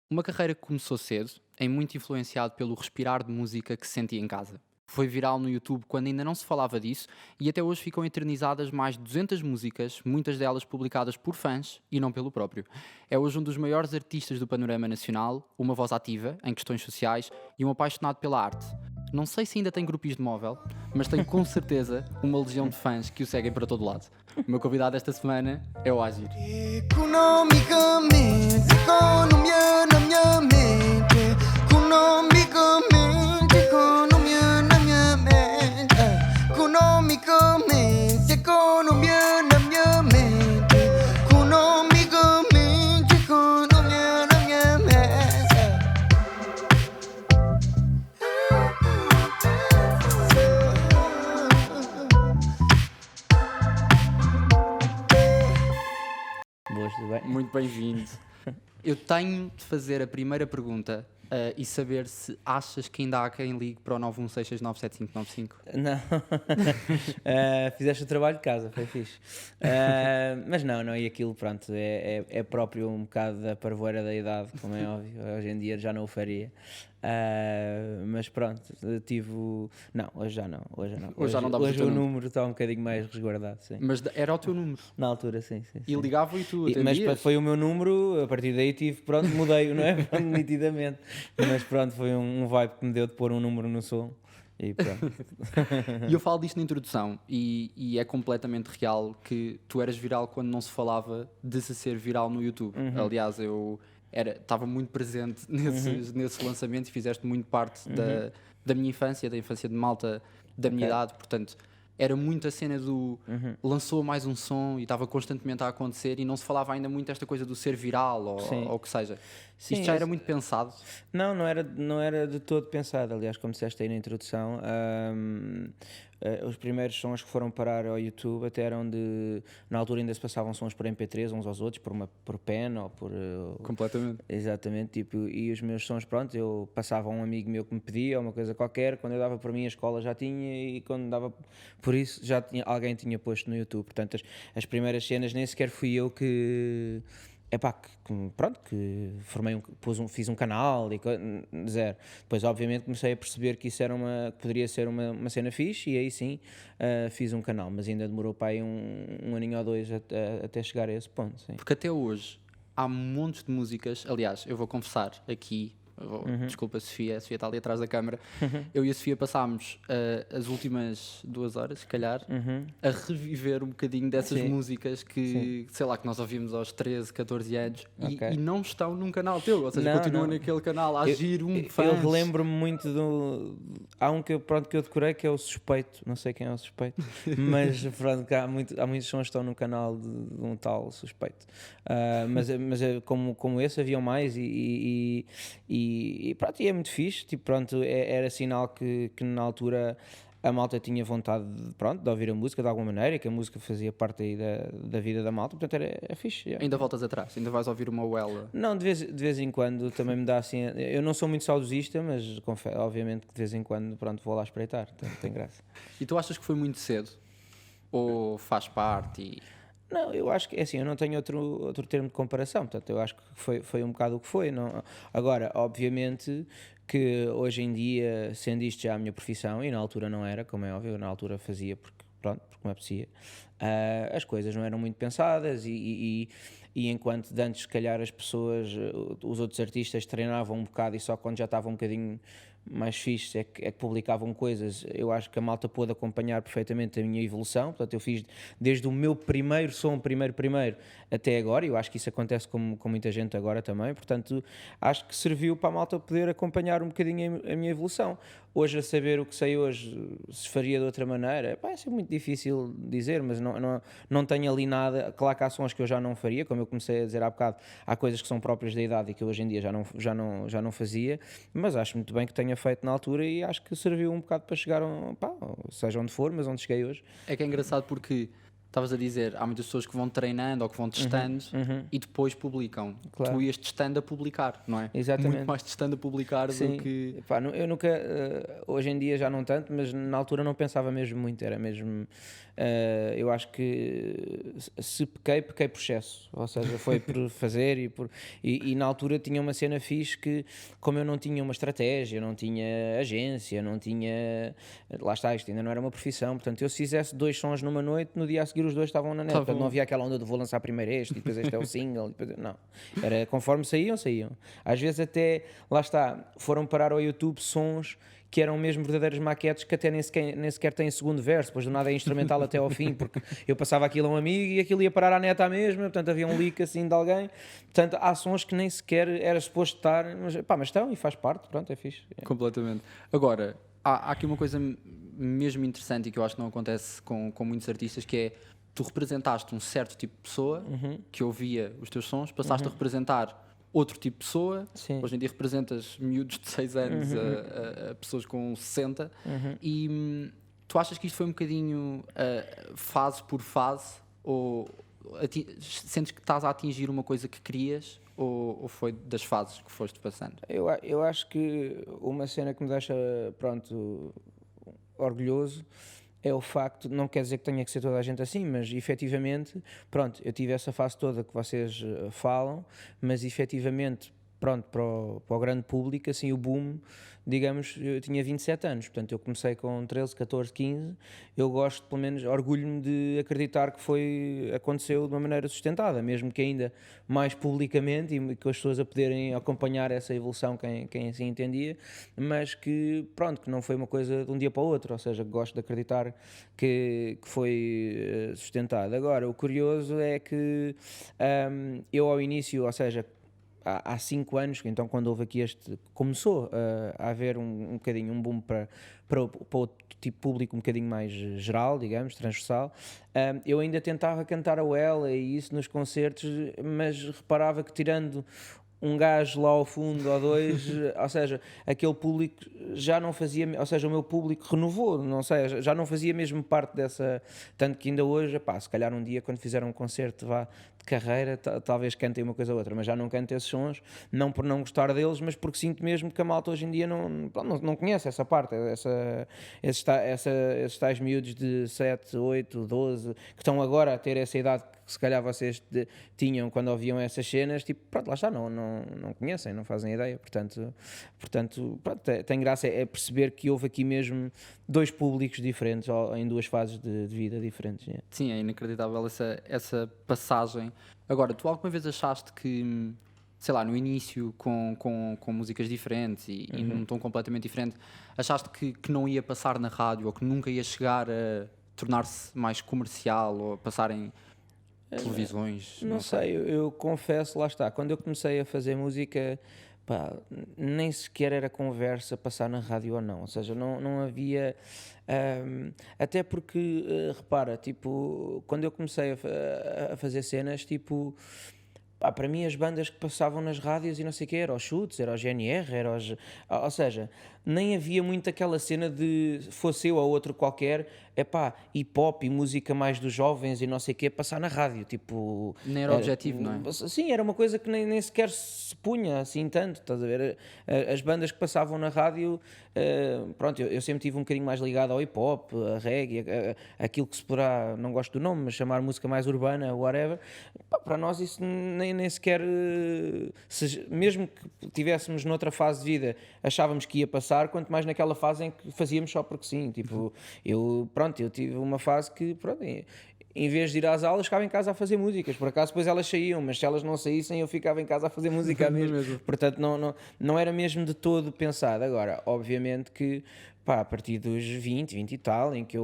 Uma carreira que começou cedo, é muito influenciado pelo respirar de música que se sentia em casa. Foi viral no YouTube quando ainda não se falava disso e até hoje ficam eternizadas mais de 200 músicas, muitas delas publicadas por fãs e não pelo próprio. É hoje um dos maiores artistas do panorama nacional, uma voz ativa em questões sociais e um apaixonado pela arte. Não sei se ainda tem grupos de móvel, mas tem com certeza uma legião de fãs que o seguem para todo lado. O meu convidado esta semana é o Agir. Economicamente, economia na minha mente. Economicamente, economia na minha mente. Economicamente, economia na minha mente. Economicamente, economia na minha mente. Boas, tudo bem? Muito bem-vindo. Eu tenho de fazer a primeira pergunta e saber se achas que ainda há quem ligue para o 916697595. Não, fizeste o trabalho de casa, foi fixe. Mas não, e aquilo, pronto, é próprio um bocado da parvoeira da idade, como é óbvio. Hoje em dia já não o faria. Mas pronto, Não, hoje já não. Hoje já não davas o Hoje teu o número. número está um bocadinho mais resguardado, sim. Mas era o teu número. Na altura, sim. E ligavam e tu Mas atendias. foi o meu número, a partir daí mudei-o, não é? Nitidamente. Mas pronto, foi um vibe que me deu de pôr um número no som. E pronto. E eu falo disto na introdução e é completamente real que tu eras viral quando não se falava de se ser viral no YouTube. Aliás, eu estava muito presente nesse lançamento e fizeste muito parte da minha infância, da infância de malta da minha Ok. idade, portanto era muito a cena do lançou mais um som e estava constantemente a acontecer e não se falava ainda muito esta coisa do ser viral Sim. ou o que seja. Sim, Isto já era esse- muito pensado. Não era de todo pensado. Aliás, como disseste aí na introdução, os primeiros sons que foram parar ao YouTube até eram de. Na altura ainda se passavam sons por MP3 uns aos outros, por pen ou por. Completamente. Exatamente, tipo, e os meus sons, pronto, eu passava a um amigo meu que me pedia uma coisa qualquer, quando eu dava por mim a escola já tinha e quando dava por isso alguém tinha posto no YouTube, portanto as primeiras cenas nem sequer fui eu que, epá, pronto, que fiz um canal e zero. Depois obviamente comecei a perceber que isso que poderia ser uma cena fixe e aí sim fiz um canal, mas ainda demorou para aí um aninho ou dois até chegar a esse ponto, sim. Porque até hoje há montes de músicas. Aliás, eu vou confessar aqui. Desculpa, Sofia. A Sofia está ali atrás da câmara. Eu e a Sofia passámos as últimas 2 horas, se calhar, a reviver um bocadinho dessas Sim. músicas que, sei lá, que nós ouvimos aos 13, 14 anos Ok. e não estão num canal teu. Ou seja, Não, continuam não. naquele canal a Eu- agir eu fãs. relembro-me muito do. Há um que eu decorei que é o Suspeito, não sei quem é o Suspeito, mas pronto, que há muitos sons que estão no canal de um tal Suspeito. Mas como esse haviam mais e pronto, e é muito fixe. Tipo, pronto, era sinal que na altura a malta tinha vontade de ouvir a música de alguma maneira e que a música fazia parte aí da vida da malta, portanto era fixe. Yeah. Ainda voltas atrás, ainda vais ouvir uma Wella. Não, de vez em quando também me dá assim. Eu não sou muito saudosista, mas obviamente que de vez em quando pronto, vou lá espreitar, tem graça. E tu achas que foi muito cedo? Ou faz parte? Não, eu acho que é assim, eu não tenho outro termo de comparação, portanto, eu acho que foi um bocado o que foi. Não? Agora, obviamente que hoje em dia, sendo isto já a minha profissão, e na altura não era, como é óbvio, eu na altura fazia porque me apetecia, as coisas não eram muito pensadas e enquanto de antes, se calhar, as pessoas, os outros artistas treinavam um bocado e só quando já estavam um bocadinho mais fixe é que publicavam coisas. Eu acho que a malta pôde acompanhar perfeitamente a minha evolução, portanto eu fiz desde o meu primeiro som, primeiro, até agora, e eu acho que isso acontece com muita gente agora também, portanto acho que serviu para a malta poder acompanhar um bocadinho a minha evolução. Hoje, a saber o que sei hoje, se faria de outra maneira, pá, é muito difícil dizer, mas não tenho ali nada. Claro que há sons que eu já não faria, como eu comecei a dizer há bocado, há coisas que são próprias da idade e que hoje em dia já não fazia, mas acho muito bem que tenha feito na altura e acho que serviu um bocado para chegar, pá, seja onde for, mas onde cheguei hoje. É que é engraçado porque estavas a dizer, há muitas pessoas que vão treinando ou que vão testando e depois publicam. Claro. Tu ias testando a publicar, não é? Exatamente. Muito mais testando a publicar Sim, do que... epá, eu nunca, hoje em dia já não tanto, mas na altura não pensava mesmo muito, era mesmo, eu acho que se pequei por excesso, ou seja, foi por fazer e na altura tinha uma cena fixe que, como eu não tinha uma estratégia, não tinha agência, não tinha, lá está, isto ainda não era uma profissão, portanto eu se fizesse 2 sons numa noite, no dia a seguir os 2 estavam na net, Tá portanto bom. não havia aquela onda de vou lançar primeiro este, e depois este é o single, e depois, não, era conforme saíam. Às vezes até, lá está, foram parar ao YouTube sons que eram mesmo verdadeiras maquetes que até nem sequer têm segundo verso, depois do nada é instrumental até ao fim, porque eu passava aquilo a um amigo e aquilo ia parar à net à mesma, portanto havia um leak assim de alguém, portanto há sons que nem sequer era suposto estar, mas estão e faz parte, pronto, é fixe. Completamente. Agora, há aqui uma coisa mesmo interessante e que eu acho que não acontece com muitos artistas, que é, tu representaste um certo tipo de pessoa que ouvia os teus sons, passaste a representar outro tipo de pessoa. Sim. Hoje em dia representas miúdos de 6 anos a pessoas com 60 e tu achas que isto foi um bocadinho fase por fase, ou sentes que estás a atingir uma coisa que querias, ou foi das fases que foste passando? Eu acho que uma cena que me deixa, pronto, orgulhoso é o facto, não quer dizer que tenha que ser toda a gente assim, mas efetivamente, pronto, eu tive essa fase toda que vocês falam, mas efetivamente, pronto, para o grande público, assim, o boom, digamos, eu tinha 27 anos, portanto eu comecei com 13, 14, 15, eu gosto, pelo menos, orgulho-me de acreditar que aconteceu de uma maneira sustentada, mesmo que ainda mais publicamente e com as pessoas a poderem acompanhar essa evolução, quem assim entendia, mas que, pronto, que não foi uma coisa de um dia para o outro, ou seja, gosto de acreditar que foi sustentado. Agora, o curioso é que eu ao início, ou seja, há 5 anos, então quando houve aqui começou a haver um bocadinho um boom para outro tipo de público um bocadinho mais geral, digamos, transversal, eu ainda tentava cantar a Ela e isso nos concertos, mas reparava que tirando um gajo lá ao fundo ou dois, ou seja, aquele público já não fazia, ou seja, o meu público renovou, não sei, já não fazia mesmo parte dessa, tanto que ainda hoje, pá, se calhar um dia quando fizer um concerto de carreira, talvez cantem uma coisa ou outra, mas já não canto esses sons, não por não gostar deles, mas porque sinto mesmo que a malta hoje em dia não conhece essa parte, esses tais miúdos de 7, 8, 12, que estão agora a ter essa idade que se calhar vocês tinham quando ouviam essas cenas, tipo, pronto, lá está, não conhecem, não fazem ideia, portanto pronto, tem graça é perceber que houve aqui mesmo 2 públicos diferentes, em 2 fases de vida diferentes. Yeah. Sim, é inacreditável essa passagem. Agora, tu alguma vez achaste que, sei lá, no início com músicas diferentes e num tom completamente diferente, achaste que não ia passar na rádio, ou que nunca ia chegar a tornar-se mais comercial, ou a passar em televisões? Não sei, eu confesso, lá está, quando eu comecei a fazer música, pá, nem sequer era conversa passar na rádio ou não, ou seja, não havia, até porque, repara, tipo, quando eu comecei a fazer cenas, tipo, pá, para mim as bandas que passavam nas rádios e não sei o quê, era os Chutes, era o GNR, ou seja, nem havia muito aquela cena de fosse eu ou outro qualquer, hip hop e música mais dos jovens e não sei o quê, passar na rádio, tipo... Nem era objetivo, não é? Sim, era uma coisa que nem sequer se punha assim tanto, estás a ver? As bandas que passavam na rádio, pronto, eu sempre tive um bocadinho mais ligado ao hip hop, a reggae, aquilo que se poderá, não gosto do nome, mas chamar música mais urbana, whatever. Pá, para nós isso nem sequer, mesmo que tivéssemos noutra fase de vida, achávamos que ia passar, quanto mais naquela fase em que fazíamos só porque sim, tipo, eu tive uma fase que, pronto, em vez de ir às aulas, ficava em casa a fazer músicas. Por acaso, depois elas saíam, mas se elas não saíssem, eu ficava em casa a fazer música mesmo. Portanto, não era mesmo de todo pensado. Agora, obviamente que, pá, a partir dos 20 e tal, em que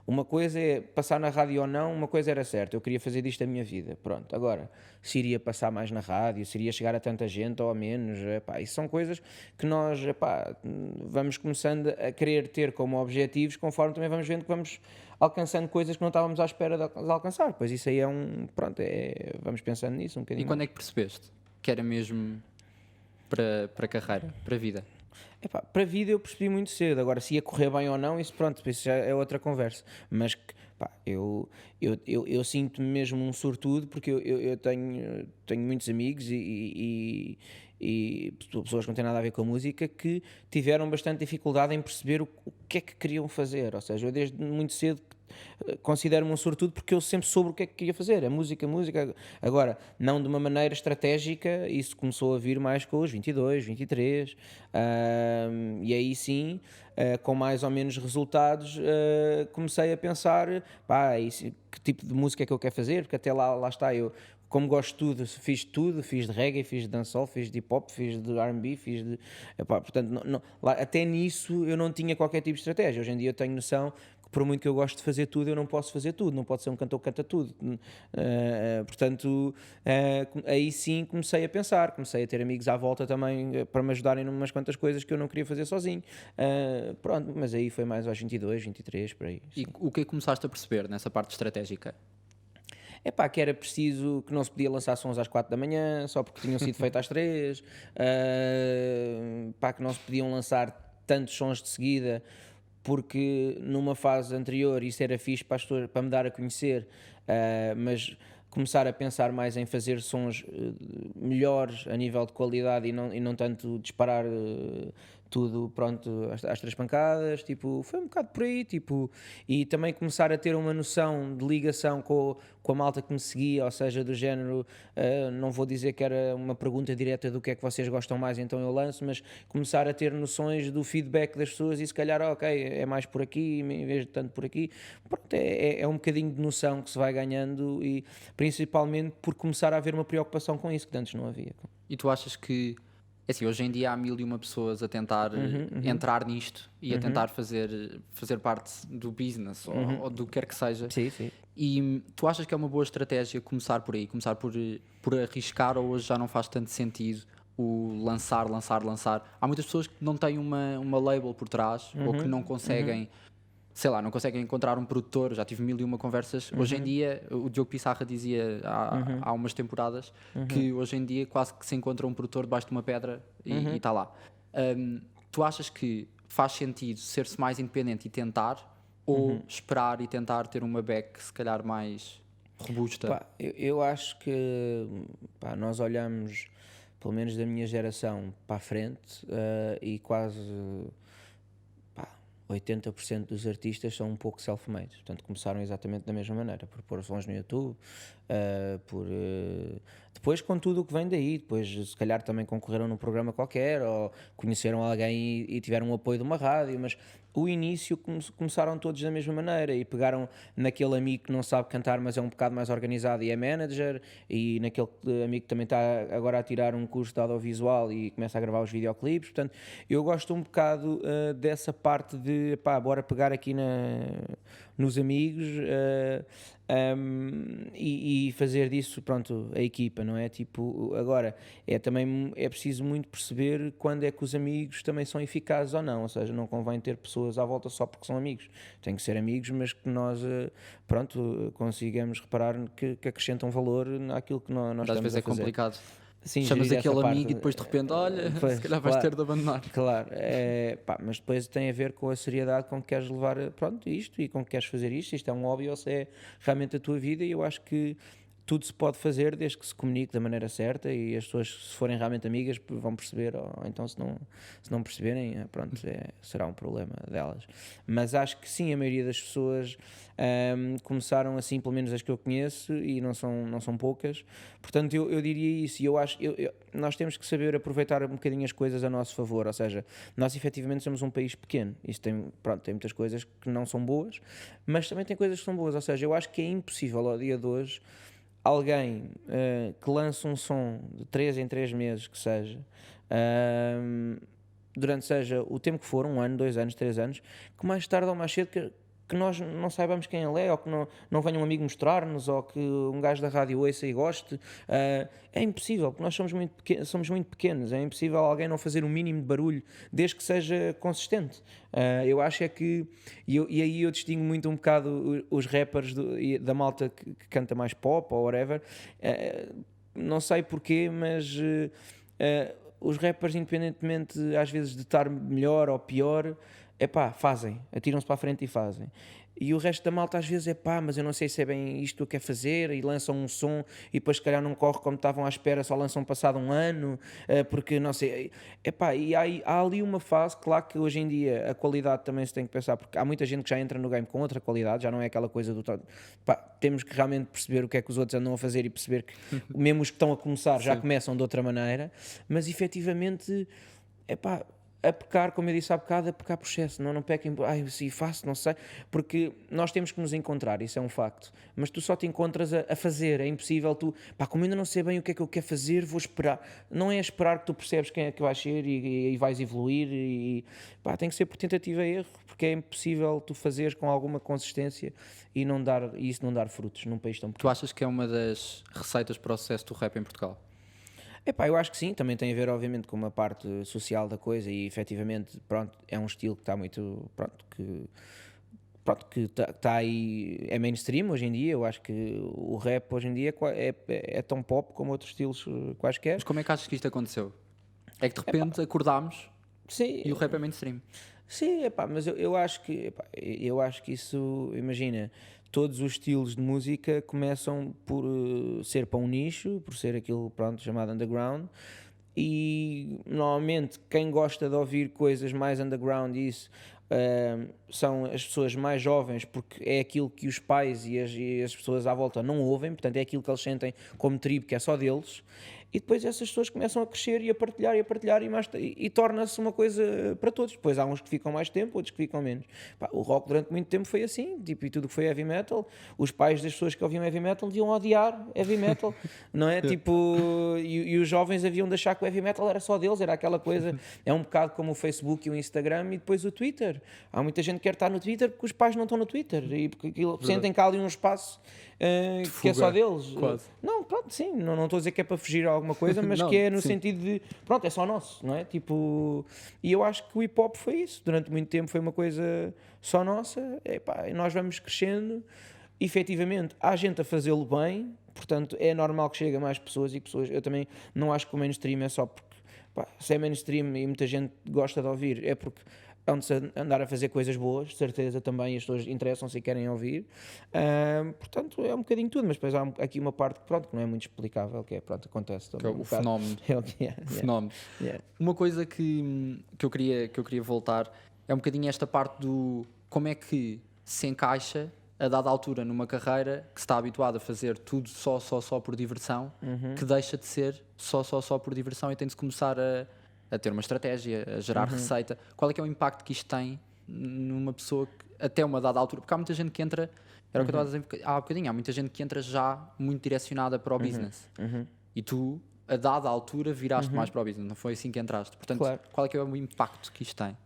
uma coisa é passar na rádio ou não, uma coisa era certa, eu queria fazer disto a minha vida. Pronto, agora, se iria passar mais na rádio, se iria chegar a tanta gente ou a menos, isso são coisas que nós, vamos começando a querer ter como objetivos, conforme também vamos vendo que vamos alcançando coisas que não estávamos à espera de alcançar. Pois isso aí vamos pensando nisso um bocadinho. E quando é que percebeste que era mesmo para carreira, para a vida? Para a vida eu percebi muito cedo. Agora, se ia correr bem ou não, isso já é outra conversa. Mas Pá, eu sinto-me mesmo um sortudo porque eu tenho muitos amigos e pessoas que não têm nada a ver com a música que tiveram bastante dificuldade em perceber o que é que queriam fazer. Ou seja, eu desde muito cedo considero-me um sortudo porque eu sempre soube o que é que queria fazer. A música, música. Agora, não de uma maneira estratégica, isso começou a vir mais com os 22, 23, e aí sim, com mais ou menos resultados, comecei a pensar, pá, que tipo de música é que eu quero fazer, porque até lá está eu. Como gosto de tudo, fiz de reggae, fiz de dancehall, fiz de hip hop, fiz de R&B, fiz de... Epá, portanto, até nisso eu não tinha qualquer tipo de estratégia. Hoje em dia eu tenho noção que por muito que eu gosto de fazer tudo, eu não posso fazer tudo, não pode ser um cantor que canta tudo. Portanto, aí sim comecei a pensar, comecei a ter amigos à volta também para me ajudarem em umas quantas coisas que eu não queria fazer sozinho. Pronto, mas aí foi mais aos 22, 23, por aí. E o que é que começaste a perceber nessa parte estratégica? É pá, que era preciso que não se podia lançar sons às 4 da manhã, só porque tinham sido feitos às 3, pá, que não se podiam lançar tantos sons de seguida, porque numa fase anterior isso era fixe para as pessoas, para me dar a conhecer, mas começar a pensar mais em fazer sons melhores a nível de qualidade e não tanto disparar tudo pronto às três pancadas, tipo, foi um bocado por aí, tipo, e também começar a ter uma noção de ligação com a malta que me seguia, ou seja, do género, não vou dizer que era uma pergunta direta do que é que vocês gostam mais, então eu lanço, mas começar a ter noções do feedback das pessoas e se calhar, ok, é mais por aqui em vez de tanto por aqui, pronto, é um bocadinho de noção que se vai ganhando e principalmente por começar a haver uma preocupação com isso que antes não havia. E tu achas que, é assim, hoje em dia há 1001 pessoas a tentar entrar nisto e a tentar fazer parte do business ou do que quer que seja. Sim, sim. E tu achas que é uma boa estratégia começar por aí, começar por arriscar, ou hoje já não faz tanto sentido o lançar? Há muitas pessoas que não têm uma label por trás ou que não conseguem, sei lá, não conseguem encontrar um produtor. Já tive 1001 conversas. Hoje em dia, o Diogo Pissarra dizia há umas temporadas que hoje em dia quase que se encontra um produtor debaixo de uma pedra e está lá. Tu achas que faz sentido ser-se mais independente e tentar, ou esperar e tentar ter uma back se calhar mais robusta? Pá, eu acho que pá, nós olhamos, pelo menos da minha geração, para a frente e quase pá, 80% dos artistas são um pouco self-made, portanto começaram exatamente da mesma maneira, por pôr sons no YouTube, depois com tudo o que vem daí, depois se calhar também concorreram num programa qualquer ou conheceram alguém e tiveram o apoio de uma rádio, mas o início começaram todos da mesma maneira e pegaram naquele amigo que não sabe cantar mas é um bocado mais organizado e é manager, e naquele amigo que também está agora a tirar um curso de audiovisual e começa a gravar os videoclipes. Portanto, eu gosto um bocado dessa parte de pá, bora pegar aqui nos amigos e fazer disso, pronto, a equipa, não é? Tipo, agora, também é preciso muito perceber quando é que os amigos também são eficazes ou não, ou seja, não convém ter pessoas à volta só porque são amigos, tem que ser amigos, mas que nós, pronto, consigamos reparar que acrescentam valor naquilo que nós Às estamos vezes a é fazer. complicado. Sim, Chamas gerir essa aquele parte. amigo e depois de repente, olha, Pois, se calhar vais claro. ter de abandonar. Claro, pá, mas depois tem a ver com a seriedade com que queres levar pronto, isto e com que queres fazer isto é um hobby ou se é realmente a tua vida, e eu acho que tudo se pode fazer desde que se comunique da maneira certa e as pessoas, se forem realmente amigas, vão perceber, ou então se não perceberem, pronto, será um problema delas. Mas acho que sim, a maioria das pessoas começaram assim, pelo menos as que eu conheço, e não são poucas, portanto eu diria isso, e eu acho, nós temos que saber aproveitar um bocadinho as coisas a nosso favor, ou seja, nós efetivamente somos um país pequeno, isso tem muitas coisas que não são boas, mas também tem coisas que são boas, ou seja, eu acho que é impossível ao dia de hoje alguém que lança um som de 3 em 3 meses, que seja, durante seja o tempo que for, 1 ano, 2 anos, 3 anos, que mais tarde ou mais cedo que nós não saibamos quem ele é, ou que não venha um amigo mostrar-nos, ou que um gajo da rádio ouça e goste, é impossível, porque nós somos muito pequenos, é impossível alguém não fazer o mínimo de barulho, desde que seja consistente. Eu acho é que, e aí eu distingo muito um bocado os rappers da malta que canta mais pop ou whatever, não sei porquê, mas os rappers, independentemente às vezes de estar melhor ou pior, epá, fazem, atiram-se para a frente e fazem. E o resto da malta às vezes é pá, mas eu não sei se é bem isto que eu quero fazer, e lançam um som e depois se calhar não corre como estavam à espera, só lançam passado um ano, porque não sei. Epá, e há ali uma fase, claro que hoje em dia a qualidade também se tem que pensar, porque há muita gente que já entra no game com outra qualidade, já não é aquela coisa do pá, temos que realmente perceber o que é que os outros andam a fazer e perceber que mesmo os que estão a começar já Sim. começam de outra maneira, mas efetivamente, epá, a pecar, como eu disse há bocado, a pecar por excesso, não pequem, ai, se faço, não sei, porque nós temos que nos encontrar, isso é um facto, mas tu só te encontras a fazer, é impossível tu, pá, como ainda não sei bem o que é que eu quero fazer, vou esperar, não é esperar que tu percebes quem é que vais ser e vais evoluir, e pá, tem que ser por tentativa e erro, porque é impossível tu fazeres com alguma consistência e isso não dar frutos num país tão Tu pequeno. achas que é uma das receitas para o sucesso do rap em Portugal? Epá, eu acho que sim, também tem a ver obviamente com uma parte social da coisa e efetivamente, pronto, é um estilo que está muito, pronto, que está aí, é mainstream hoje em dia, eu acho que o rap hoje em dia é tão pop como outros estilos quaisquer. Mas como é que achas que isto aconteceu? É que de repente acordámos Sim, e o rap é mainstream. sim, epá, mas eu acho que, epá, eu acho que isso, imagina, todos os estilos de música começam por ser para um nicho, por ser aquilo, pronto, chamado underground, e normalmente quem gosta de ouvir coisas mais underground e isso são as pessoas mais jovens, porque é aquilo que os pais e as pessoas à volta não ouvem, portanto é aquilo que eles sentem como tribo, que é só deles. E depois essas pessoas começam a crescer e a partilhar e torna-se uma coisa para todos. Depois há uns que ficam mais tempo, outros que ficam menos. Pá, o rock durante muito tempo foi assim, tipo, e tudo que foi heavy metal, os pais das pessoas que ouviam heavy metal deviam odiar heavy metal, não é? Tipo, e os jovens haviam de achar que o heavy metal era só deles, era aquela coisa, é um bocado como o Facebook e o Instagram e depois o Twitter. Há muita gente que quer estar no Twitter porque os pais não estão no Twitter e porque sentem que há ali um espaço que é só fuga, deles. quase. Não, pronto, sim, não estou a dizer que é para fugir a alguma coisa, mas Não, que é no sim. sentido de, pronto, é só nosso, não é? Tipo, e eu acho que o hip hop foi isso, durante muito tempo foi uma coisa só nossa, epá, e nós vamos crescendo, efetivamente, há gente a fazê-lo bem, portanto é normal que chegue a mais pessoas e pessoas, eu também não acho que o mainstream é só porque, pá, se é mainstream e muita gente gosta de ouvir, é porque hão-se a andar a fazer coisas boas, de certeza também, as pessoas interessam-se e querem ouvir. Portanto, é um bocadinho tudo, mas depois há aqui uma parte que, pronto, que não é muito explicável, que é, pronto, acontece Que é também. o fenómeno. É o que é. Fenómeno. Yeah. Uma coisa que eu queria voltar é um bocadinho esta parte do como é que se encaixa a dada altura numa carreira que se está habituado a fazer tudo só por diversão, que deixa de ser só por diversão e tem de se começar a ter uma estratégia, a gerar receita. Qual é que é o impacto que isto tem numa pessoa que, até uma dada altura? Porque há muita gente que entra, era o que eu estava a dizer há bocadinho, há muita gente que entra já muito direcionada para o business. E tu, a dada altura, viraste mais para o business, não foi assim que entraste. Portanto, Claro. qual é que é o impacto que isto tem?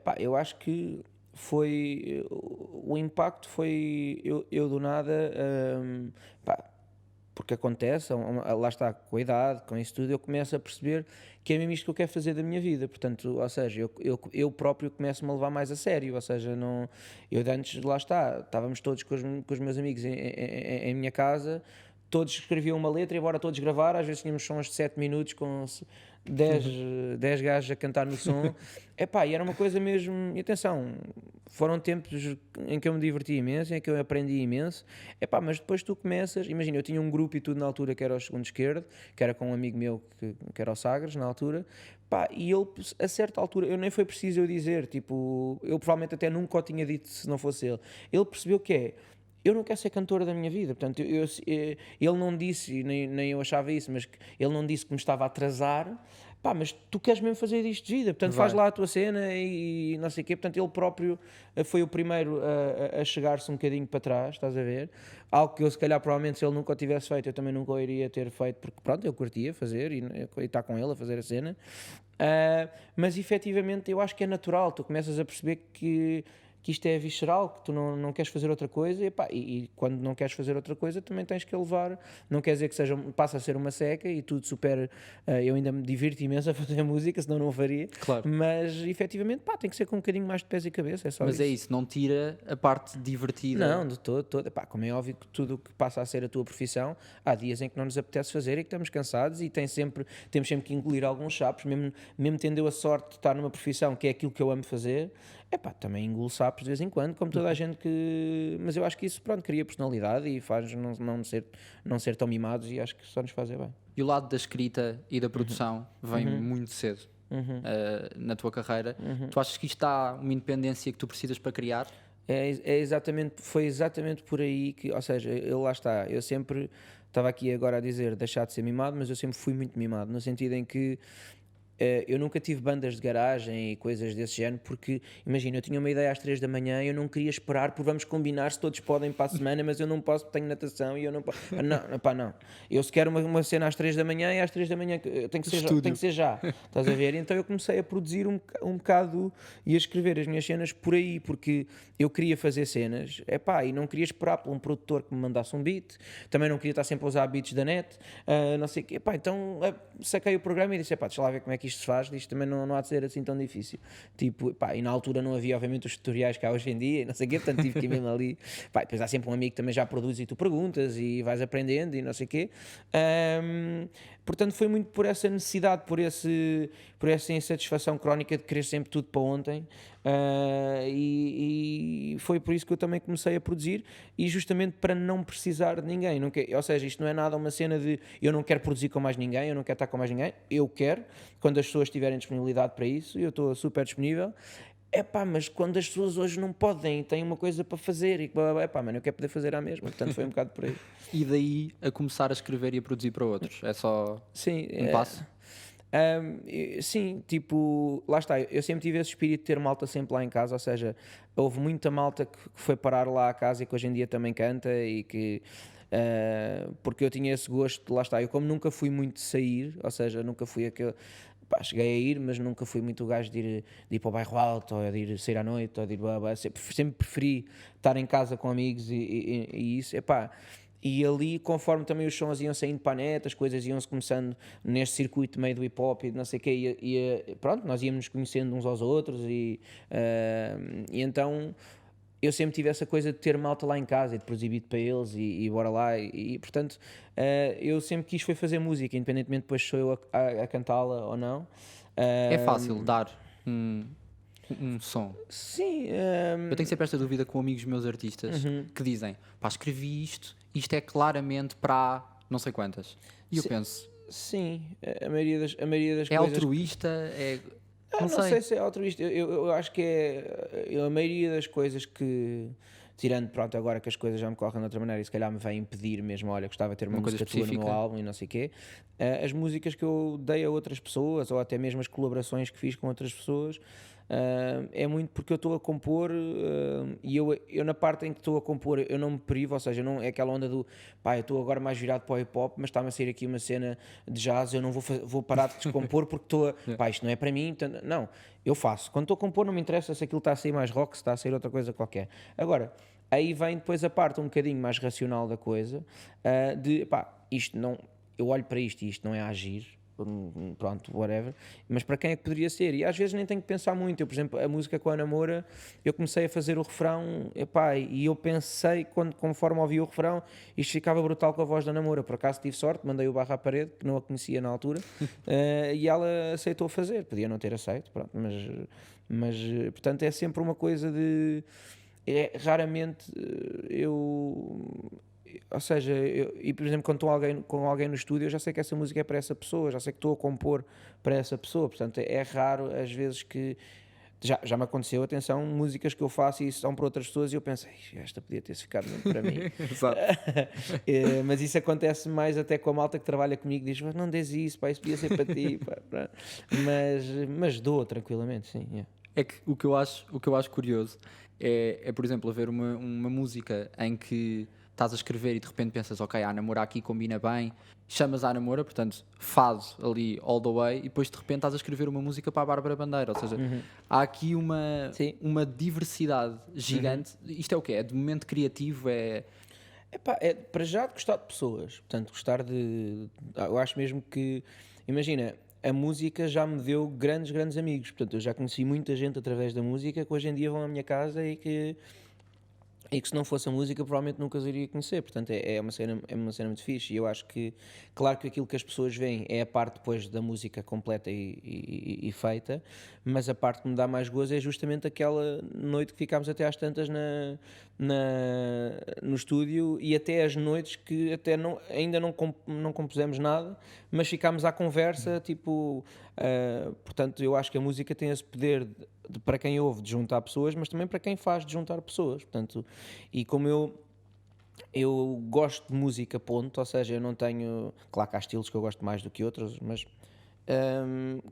Pá, eu acho que foi o impacto foi eu do nada pá, porque acontece, lá está, com a idade, com isso tudo, eu começo a perceber que é mesmo isto que eu quero fazer da minha vida, portanto, ou seja, eu próprio começo-me a levar mais a sério, ou seja, não, eu de antes, lá está, estávamos todos com os meus amigos em minha casa, todos escreviam uma letra e bora todos gravar, às vezes tínhamos sons de 7 minutos com 10 gajos a cantar no som. Epá, e era uma coisa mesmo, e atenção, foram tempos em que eu me diverti imenso, em que eu aprendi imenso. Epá, mas depois tu começas, imagina, eu tinha um grupo e tudo na altura que era o Segundo Esquerdo, que era com um amigo meu que era o Sagres na altura. Pá, e ele, a certa altura, eu nem foi preciso eu dizer, tipo, eu provavelmente até nunca o tinha dito se não fosse ele. Ele percebeu que é, eu não quero ser cantora da minha vida, portanto, ele não disse, nem eu achava isso, mas ele não disse que me estava a atrasar, pá, mas tu queres mesmo fazer isto de vida, portanto, faz Vai. lá a tua cena e não sei o quê, portanto, ele próprio foi o primeiro a chegar-se um bocadinho para trás, estás a ver? Algo que eu, se calhar, provavelmente, se ele nunca o tivesse feito, eu também nunca o iria ter feito, porque, pronto, eu curtia fazer e estar com ele a fazer a cena. Mas efetivamente eu acho que é natural, tu começas a perceber que isto é visceral, que tu não queres fazer outra coisa e quando não queres fazer outra coisa também tens que a levar, não quer dizer que passa a ser uma seca e tudo super, eu ainda me divirto imenso a fazer música, senão não o faria, Claro. mas efetivamente tem que ser com um bocadinho mais de pés e cabeça, é só Mas isso. é isso, não tira a parte divertida. Não, de todo. Epá, como é óbvio que tudo o que passa a ser a tua profissão, há dias em que não nos apetece fazer e que estamos cansados e temos sempre que engolir alguns chapos, mesmo tendo eu a sorte de estar numa profissão que é aquilo que eu amo fazer, Epá, também engulo sapos de vez em quando, como toda a gente que. Mas eu acho que isso, pronto, cria personalidade e faz não ser tão mimados e acho que só nos fazer bem. E o lado da escrita e da produção vem Uhum. muito cedo na tua carreira. Uhum. Tu achas que isto dá uma independência que tu precisas para criar? Foi exatamente por aí que, ou seja, eu lá está, eu sempre estava aqui agora a dizer deixar de ser mimado, mas eu sempre fui muito mimado, no sentido em que eu nunca tive bandas de garagem e coisas desse género, porque imagina, eu tinha uma ideia às 3 da manhã e eu não queria esperar, porque vamos combinar se todos podem para a semana, mas eu não posso porque tenho natação e eu não posso. Não, pá, não. Eu se quero uma cena às 3 da manhã e às 3 da manhã tem que ser, tem que ser já. Estás a ver? Então eu comecei a produzir um bocado e a escrever as minhas cenas por aí, porque eu queria fazer cenas, e não queria esperar por um produtor que me mandasse um beat, também não queria estar sempre a usar beats da net, não sei o quê. Então saquei o programa e disse, deixa lá ver como é que isto se faz, isto também não há de ser assim tão difícil. Tipo, e na altura não havia obviamente os tutoriais que há hoje em dia, e não sei o quê, portanto tive que ir mesmo ali. Depois há sempre um amigo que também já produz e tu perguntas e vais aprendendo e não sei o quê. Portanto foi muito por essa necessidade, por essa insatisfação crónica de querer sempre tudo para ontem. E foi por isso que eu também comecei a produzir e justamente para não precisar de ninguém, ou seja, isto não é nada uma cena de eu não quero produzir com mais ninguém, eu não quero estar com mais ninguém, eu quero, quando as pessoas tiverem disponibilidade para isso, eu estou super disponível. Mas quando as pessoas hoje não podem, têm uma coisa para fazer e mano, eu quero poder fazer a mesma, portanto foi um bocado por aí. E daí a começar a escrever e a produzir para outros? É só Sim, um passo? sim, tipo, lá está, eu sempre tive esse espírito de ter malta sempre lá em casa, ou seja, houve muita malta que foi parar lá à casa e que hoje em dia também canta e que porque eu tinha esse gosto, lá está, eu como nunca fui muito de sair, ou seja, nunca fui aquele, cheguei a ir, mas nunca fui muito o gajo de ir para o bairro alto, ou de ir sair à noite, ou de ir, sempre preferi estar em casa com amigos e isso, e ali, conforme também os sons iam saindo para a net, as coisas iam-se começando neste circuito meio do hip-hop e não sei o quê, pronto, nós íamos nos conhecendo uns aos outros e então eu sempre tive essa coisa de ter malta lá em casa e de produzir beat para eles e bora lá portanto eu sempre quis foi fazer música, independentemente depois sou eu a cantá-la ou não. É fácil dar um som. Sim. Eu tenho sempre esta dúvida com amigos meus artistas que dizem, escrevi isto é claramente para não sei quantas. E eu penso, sim, a maioria das é coisas altruísta, não sei se é altruísta. Eu acho que a maioria das coisas que, tirando, pronto, agora que as coisas já me correm de outra maneira e se calhar me vai impedir mesmo, olha, gostava de ter uma Uma coisa música tua no meu específica. álbum e não sei o quê, as músicas que eu dei a outras pessoas ou até mesmo as colaborações que fiz com outras pessoas, é muito porque eu estou a compor e eu na parte em que estou a compor eu não me privo, ou seja, não é aquela onda do eu estou agora mais virado para o hip hop, mas está-me a sair aqui uma cena de jazz, eu não vou parar de descompor porque estou isto não é para mim, então, não, eu faço, quando estou a compor não me interessa se aquilo está a sair mais rock, se está a sair outra coisa qualquer. Agora, aí vem depois a parte um bocadinho mais racional da coisa, isto não, eu olho para isto e isto não é agir, pronto, whatever, mas para quem é que poderia ser? E às vezes nem tenho que pensar muito. Eu, por exemplo, a música com a Ana Moura, eu comecei a fazer o refrão, e eu pensei, conforme ouvi o refrão, isto ficava brutal com a voz da Ana Moura. Por acaso tive sorte, mandei o barra à parede, que não a conhecia na altura, e ela aceitou fazer. Podia não ter aceito, pronto, mas portanto é sempre uma coisa de... raramente ou seja, e por exemplo, quando estou com alguém no estúdio, eu já sei que essa música é para essa pessoa, já sei que estou a compor para essa pessoa, portanto é raro às vezes que já me aconteceu, atenção, músicas que eu faço e são para outras pessoas e eu penso, esta podia ter ficado mesmo para mim. Exato. Mas isso acontece mais até com a malta que trabalha comigo, diz, mas não dês isso, isso podia ser para ti, mas dou tranquilamente, sim. Yeah. É que o que eu acho curioso é por exemplo, haver uma música em que estás a escrever e de repente pensas, ok, a namora aqui combina bem, chamas a namora, portanto, fado ali all the way, e depois de repente estás a escrever uma música para a Bárbara Bandeira, ou seja, há aqui uma diversidade gigante. Isto é o quê? É de momento criativo, é para já de gostar de pessoas, portanto, gostar eu acho mesmo que, imagina, a música já me deu grandes amigos, portanto, eu já conheci muita gente através da música que hoje em dia vão à minha casa e que e que se não fosse a música provavelmente nunca os iria conhecer, portanto é uma cena muito fixe, e eu acho que, claro que aquilo que as pessoas veem é a parte depois da música completa e feita, mas a parte que me dá mais gozo é justamente aquela noite que ficámos até às tantas no estúdio, e até as noites que até ainda não compusemos nada, mas ficámos à conversa, tipo, portanto eu acho que a música tem esse poder para quem ouve de juntar pessoas, mas também para quem faz de juntar pessoas, portanto, e como eu gosto de música, ponto, ou seja, eu não tenho, claro que há estilos que eu gosto mais do que outros, mas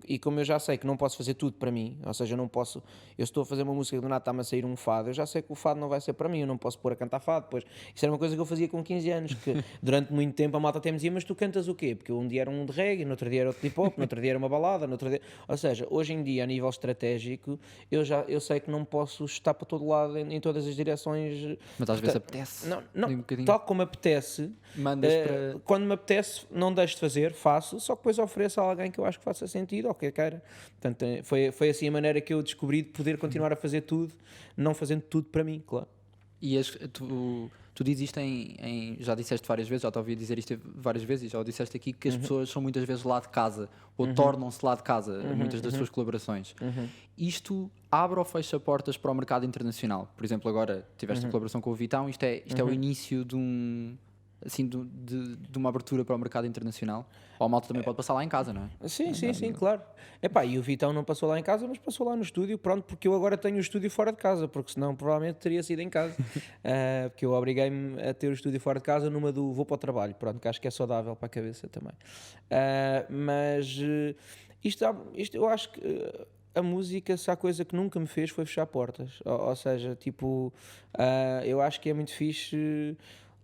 e como eu já sei que não posso fazer tudo para mim, ou seja, eu não posso, eu estou a fazer uma música do nada, está-me a sair um fado, eu já sei que o fado não vai ser para mim, eu não posso pôr a cantar fado, pois isso era uma coisa que eu fazia com 15 anos, que durante muito tempo a malta até me dizia, mas tu cantas o quê? Porque um dia era um de reggae, no outro dia era outro de hip hop, no outro dia era uma balada, no outro dia, ou seja, hoje em dia a nível estratégico eu sei que não posso estar para todo lado em todas as direções. Mas às vezes apetece. Não, ali um bocadinho. tal como apetece, Mandas para. quando me apetece, não deixo de fazer, faço, só que depois ofereço a alguém que eu acho que faça sentido ou que queira. Portanto, foi assim a maneira que eu descobri de poder continuar a fazer tudo, não fazendo tudo para mim, claro. E tu dizes isto já disseste várias vezes, já te ouvi dizer isto várias vezes e já o disseste aqui, que as pessoas são muitas vezes lá de casa, ou tornam-se lá de casa, muitas das suas colaborações. Isto abre ou fecha portas para o mercado internacional? Por exemplo, agora tiveste a colaboração com o Vitão, isto é o início de de uma abertura para o mercado internacional? Ou a malta também pode passar lá em casa, não é? Sim, claro. Epá, e o Vitão não passou lá em casa, mas passou lá no estúdio, pronto, porque eu agora tenho o estúdio fora de casa, porque senão provavelmente teria sido em casa. Porque eu obriguei-me a ter o estúdio fora de casa numa do vou para o trabalho, pronto, que acho que é saudável para a cabeça também. Isto eu acho que a música, se há coisa que nunca me fez foi fechar portas. Ou seja, tipo, eu acho que é muito fixe.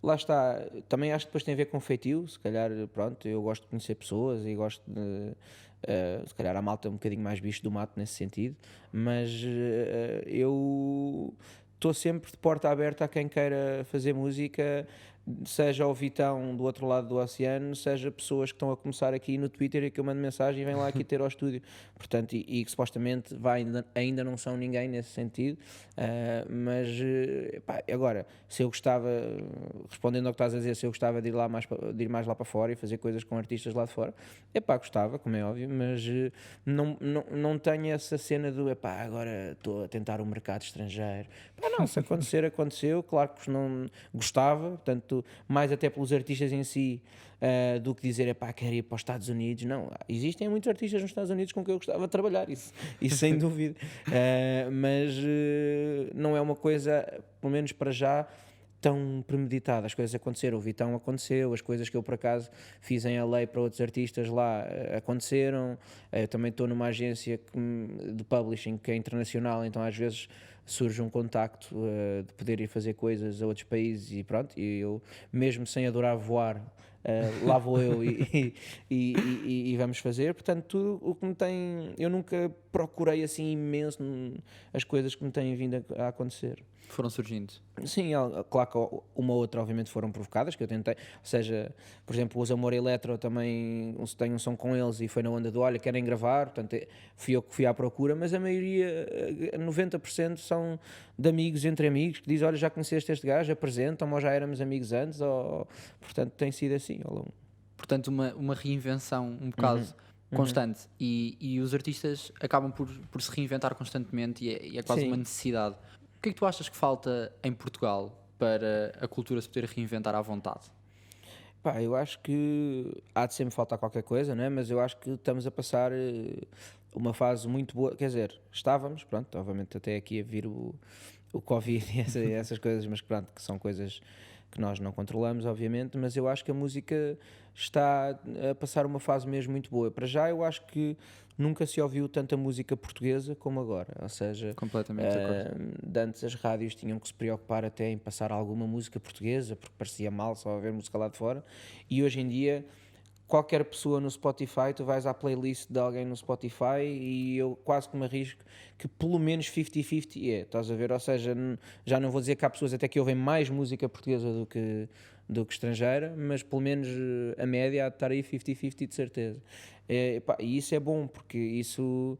Lá está, também acho que depois tem a ver com feitio, se calhar, pronto, eu gosto de conhecer pessoas e gosto de, se calhar a malta é um bocadinho mais bicho do mato nesse sentido, mas eu estou sempre de porta aberta a quem queira fazer música, seja o Vitão do outro lado do oceano, seja pessoas que estão a começar aqui no Twitter e que eu mando mensagem e vêm lá aqui ter ao estúdio, portanto, e que supostamente ainda não são ninguém nesse sentido, mas pá, agora, se eu gostava, respondendo ao que estás a dizer, se eu gostava de ir mais lá para fora e fazer coisas com artistas lá de fora, epá, gostava, como é óbvio, mas não tenho essa cena do, epá, agora estou a tentar um mercado estrangeiro. Pá, não, se acontecer, aconteceu, claro que não gostava, portanto, mais até pelos artistas em si, do que dizer, epá, quero ir para os Estados Unidos. Não, existem muitos artistas nos Estados Unidos com quem eu gostava de trabalhar, isso sem dúvida, mas não é uma coisa, pelo menos para já, tão premeditada. As coisas aconteceram, o Vitão aconteceu, as coisas que eu por acaso fiz em LA para outros artistas lá aconteceram. Eu também estou numa agência de publishing que é internacional, então às vezes surge um contacto de poder ir fazer coisas a outros países e pronto, e eu mesmo sem adorar voar, lá vou eu e vamos fazer. Portanto, tudo o que me tem, eu nunca procurei assim imenso as coisas que me têm vindo a acontecer. Foram surgindo. Sim, claro que uma ou outra obviamente foram provocadas, que eu tentei, ou seja, por exemplo, os Amor Eletro também tenho um som com eles e foi na onda do olha, querem gravar, portanto fui eu que fui à procura, mas a maioria, 90% são de amigos entre amigos, que dizem, olha, já conheceste este gajo, apresentam-me, ou já éramos amigos antes, portanto tem sido assim ao longo. Portanto, uma reinvenção um bocado constante e os artistas acabam por se reinventar constantemente e é quase Sim. uma necessidade. O que é que tu achas que falta em Portugal para a cultura se poder reinventar à vontade? Pá, eu acho que há de sempre faltar qualquer coisa, né? Mas eu acho que estamos a passar uma fase muito boa, quer dizer, estávamos, pronto, obviamente até aqui a vir o Covid e essas coisas, mas pronto, que são coisas que nós não controlamos, obviamente, mas eu acho que a música está a passar uma fase mesmo muito boa. Para já eu acho que nunca se ouviu tanta música portuguesa como agora, ou seja, Completamente de acordo. de antes as rádios tinham que se preocupar até em passar alguma música portuguesa, porque parecia mal só haver música lá de fora, e hoje em dia qualquer pessoa no Spotify, tu vais à playlist de alguém no Spotify e eu quase que me arrisco que pelo menos 50-50 estás a ver? Ou seja, já não vou dizer que há pessoas até que ouvem mais música portuguesa do que estrangeira, mas pelo menos a média há de estar aí 50-50 de certeza. Pá, e isso é bom, porque isso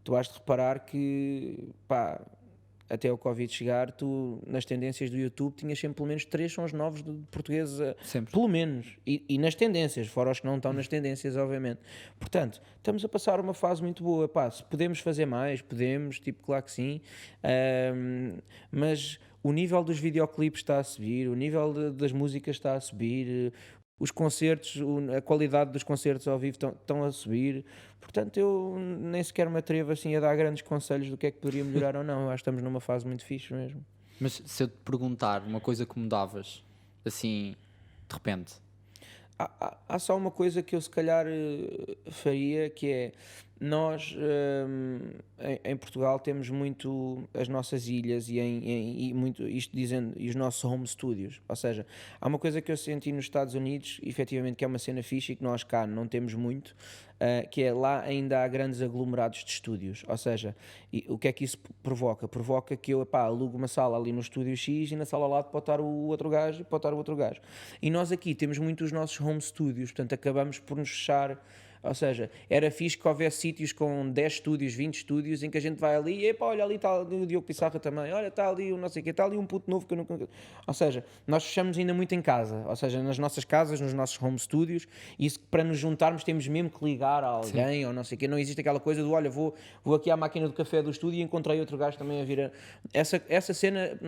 tu has de reparar que, pá, até o Covid chegar, tu nas tendências do YouTube tinhas sempre pelo menos 3 sons novos de português, Sempre. pelo menos, e nas tendências, fora os que não estão nas tendências, obviamente. Portanto, estamos a passar uma fase muito boa. Pá, se podemos fazer mais, podemos, tipo, claro que sim, mas o nível dos videoclipes está a subir, o nível das músicas está a subir, os concertos, a qualidade dos concertos ao vivo estão a subir. Portanto, eu nem sequer me atrevo assim a dar grandes conselhos do que é que poderia melhorar ou não. Eu acho que estamos numa fase muito fixe mesmo. Mas se eu te perguntar uma coisa que mudavas, assim, de repente, Há só uma coisa que eu se calhar faria, que é nós em Portugal temos muito as nossas ilhas e muito isto dizendo, e os nossos home studios, ou seja, há uma coisa que eu senti nos Estados Unidos, efetivamente, que é uma cena fixe e que nós cá não temos muito, que é lá ainda há grandes aglomerados de estúdios, ou seja, o que é que isso provoca? Provoca que eu alugo uma sala ali no estúdio X e na sala ao lado pode estar o outro gajo e pode estar o outro gajo. E nós aqui temos muito os nossos home studios, portanto acabamos por nos fechar. Ou seja, era fixe que houvesse sítios com 10 estúdios, 20 estúdios, em que a gente vai ali e epá, olha ali está o Diogo Pissarra também, olha está ali o não sei o quê, está ali um puto novo que eu nunca... Ou seja, nós fechamos ainda muito em casa, ou seja, nas nossas casas, nos nossos home studios, e isso, para nos juntarmos temos mesmo que ligar a alguém, ou não sei o quê, não existe aquela coisa do olha, vou aqui à máquina do café do estúdio e encontrei outro gajo também a vir a... Essa cena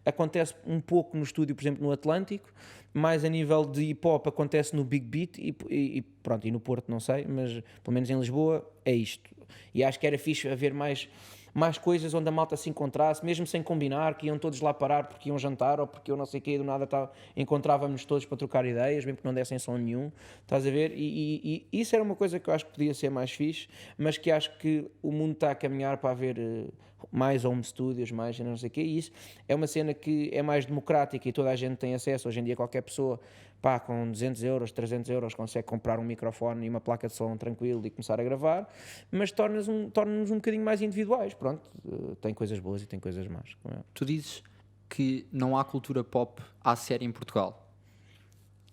acontece um pouco no estúdio, por exemplo, no Atlântico, mais a nível de hip-hop acontece no Big Beat e pronto, e no Porto não sei, mas pelo menos em Lisboa é isto. E acho que era fixe haver mais coisas onde a malta se encontrasse, mesmo sem combinar, que iam todos lá parar porque iam jantar ou porque eu não sei o quê, do nada encontrávamos todos para trocar ideias, mesmo que não dessem som nenhum, estás a ver? E isso era uma coisa que eu acho que podia ser mais fixe, mas que acho que o mundo está a caminhar para haver mais home studios, mais não sei o quê, e isso é uma cena que é mais democrática e toda a gente tem acesso. Hoje em dia qualquer pessoa, pá, com 200 euros, 300 euros consegue comprar um microfone e uma placa de som tranquilo e começar a gravar, mas torna-nos um bocadinho mais individuais. Pronto, tem coisas boas e tem coisas más. tu dizes que não há cultura pop à série em Portugal.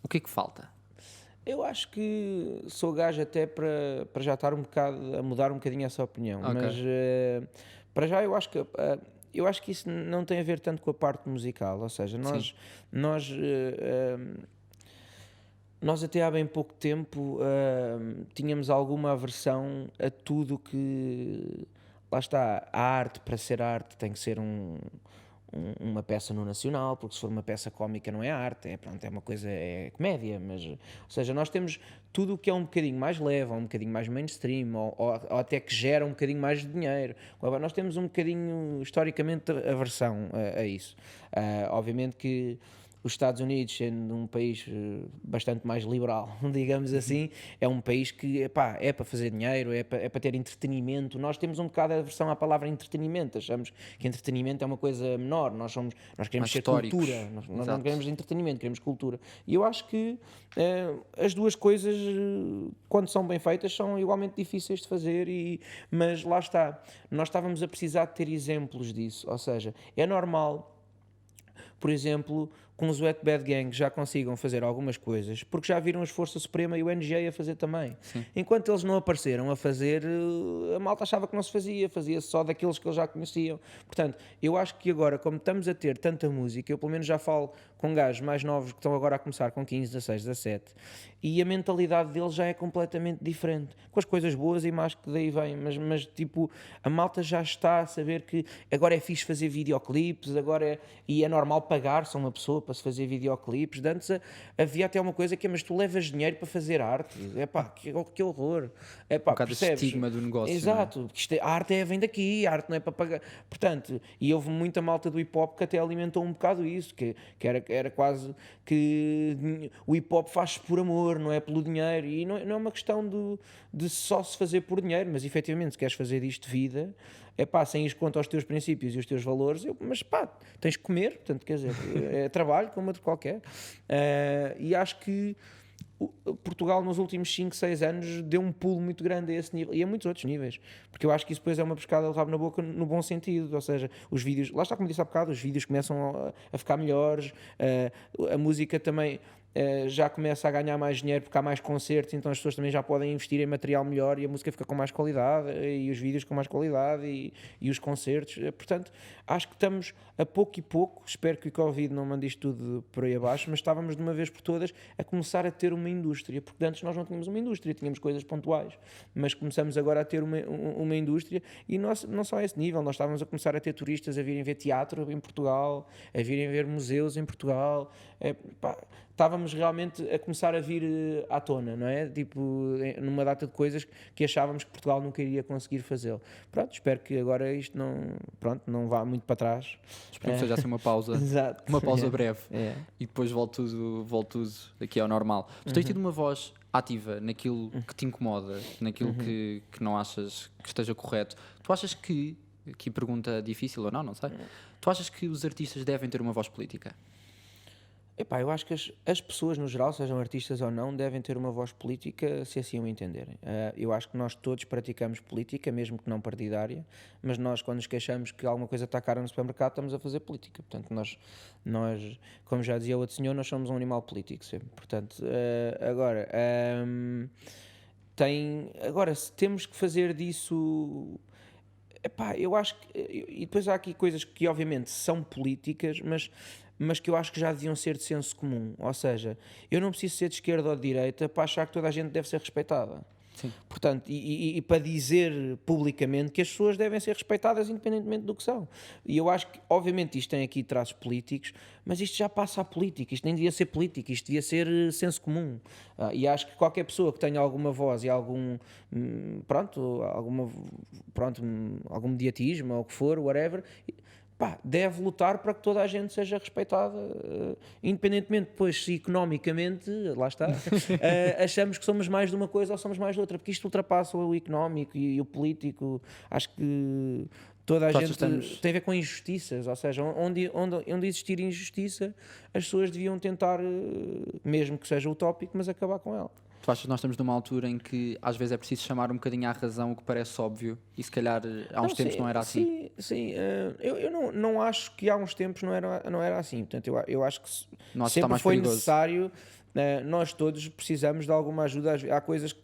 O que é que falta? Eu acho que sou gajo até para já estar um bocado a mudar um bocadinho essa opinião, Ok. mas para já eu acho que isso não tem a ver tanto com a parte musical, ou seja, nós até há bem pouco tempo tínhamos alguma aversão a tudo que, lá está, a arte para ser arte tem que ser uma peça no Nacional, porque se for uma peça cómica não é arte, pronto, é uma coisa, é comédia, mas, ou seja, nós temos tudo o que é um bocadinho mais leve, ou um bocadinho mais mainstream, ou até que gera um bocadinho mais de dinheiro. Nós temos um bocadinho, historicamente, aversão a isso. Obviamente que os Estados Unidos, sendo um país bastante mais liberal, digamos assim, é um país que epá, é para fazer dinheiro, é para ter entretenimento. Nós temos um bocado a aversão à palavra entretenimento, achamos que entretenimento é uma coisa menor, nós queremos Mais ser históricos. cultura, nós não Exato. queremos entretenimento, queremos cultura. E eu acho que as duas coisas, quando são bem feitas, são igualmente difíceis de fazer, mas lá está, nós estávamos a precisar de ter exemplos disso, ou seja, é normal, por exemplo, com os Wet Bad Gang já consigam fazer algumas coisas, porque já viram as Força Suprema e o NGA a fazer também. Sim. Enquanto eles não apareceram a fazer, a malta achava que não se fazia-se só daqueles que eles já conheciam. Portanto, eu acho que agora, como estamos a ter tanta música, eu pelo menos já falo com gajos mais novos que estão agora a começar com 15, 16, 17, e a mentalidade deles já é completamente diferente, com as coisas boas e más que daí vêm, mas tipo, a malta já está a saber que agora é fixe fazer videoclipes, e é normal pagar-se a uma pessoa para se fazer videoclipes. De antes havia até uma coisa que é, mas tu levas dinheiro para fazer arte, que horror, Um bocado de percebes? estigma do negócio. Exato, porque a arte vem daqui, a arte não é para pagar. Portanto, e houve muita malta do hip hop que até alimentou um bocado isso, que era quase que o hip hop faz-se por amor, não é pelo dinheiro, e não é uma questão de só se fazer por dinheiro, mas efetivamente se queres fazer disto vida, sem ir contra os teus princípios e os teus valores, mas tens que comer, portanto, quer dizer, é trabalho como outro qualquer. E acho que Portugal nos últimos 5, 6 anos deu um pulo muito grande a esse nível e a muitos outros níveis, porque eu acho que isso depois é uma pescada de rabo na boca no bom sentido, ou seja, os vídeos, lá está como disse há bocado, os vídeos começam a ficar melhores, a música também, já começa a ganhar mais dinheiro porque há mais concertos, então as pessoas também já podem investir em material melhor e a música fica com mais qualidade e os vídeos com mais qualidade e os concertos. Portanto, acho que estamos a pouco e pouco, espero que o Covid não mande isto tudo por aí abaixo, mas estávamos de uma vez por todas a começar a ter uma indústria, porque antes nós não tínhamos uma indústria, tínhamos coisas pontuais, mas começamos agora a ter uma indústria e nós, não só a esse nível, nós estávamos a começar a ter turistas a virem ver teatro em Portugal, a virem ver museus em Portugal, estávamos realmente a começar a vir à tona, não é? Tipo, numa data de coisas que achávamos que Portugal nunca iria conseguir fazê-lo. Pronto, espero que agora isto não vá muito para trás. Espero que seja assim uma pausa, Exato. uma pausa breve É. e depois volto tudo aqui ao normal. Tu tens tido uma voz ativa naquilo que te incomoda, naquilo que não achas que esteja correto. Tu achas que, aqui pergunta difícil ou não sei, tu achas que os artistas devem ter uma voz política? Epá, eu acho que as pessoas no geral, sejam artistas ou não, devem ter uma voz política se assim o entenderem. Eu acho que nós todos praticamos política, mesmo que não partidária, mas nós, quando nos queixamos que alguma coisa está cara no supermercado, estamos a fazer política. Portanto, nós como já dizia outro senhor, nós somos um animal político sempre. Portanto, agora, se temos que fazer disso... Epá, eu acho que... E depois há aqui coisas que obviamente são políticas, mas que eu acho que já deviam ser de senso comum. Ou seja, eu não preciso ser de esquerda ou de direita para achar que toda a gente deve ser respeitada. Sim. Portanto, e para dizer publicamente que as pessoas devem ser respeitadas independentemente do que são. E eu acho que, obviamente, isto tem aqui traços políticos, mas isto já passa a política, isto nem devia ser política, isto devia ser senso comum. E acho que qualquer pessoa que tenha alguma voz e algum mediatismo ou o que for, whatever, deve lutar para que toda a gente seja respeitada, independentemente depois se economicamente, lá está, achamos que somos mais de uma coisa ou somos mais de outra, porque isto ultrapassa o económico e o político. Acho que toda a gente tem a ver com injustiças, ou seja, onde existir injustiça, as pessoas deviam tentar, mesmo que seja utópico, mas acabar com ela. Tu achas que nós estamos numa altura em que às vezes é preciso chamar um bocadinho à razão o que parece óbvio e se calhar há uns tempos não era assim? Sim. Eu não acho que há uns tempos não era assim. Portanto, eu acho que sempre foi necessário. Nós todos precisamos de alguma ajuda. Há coisas que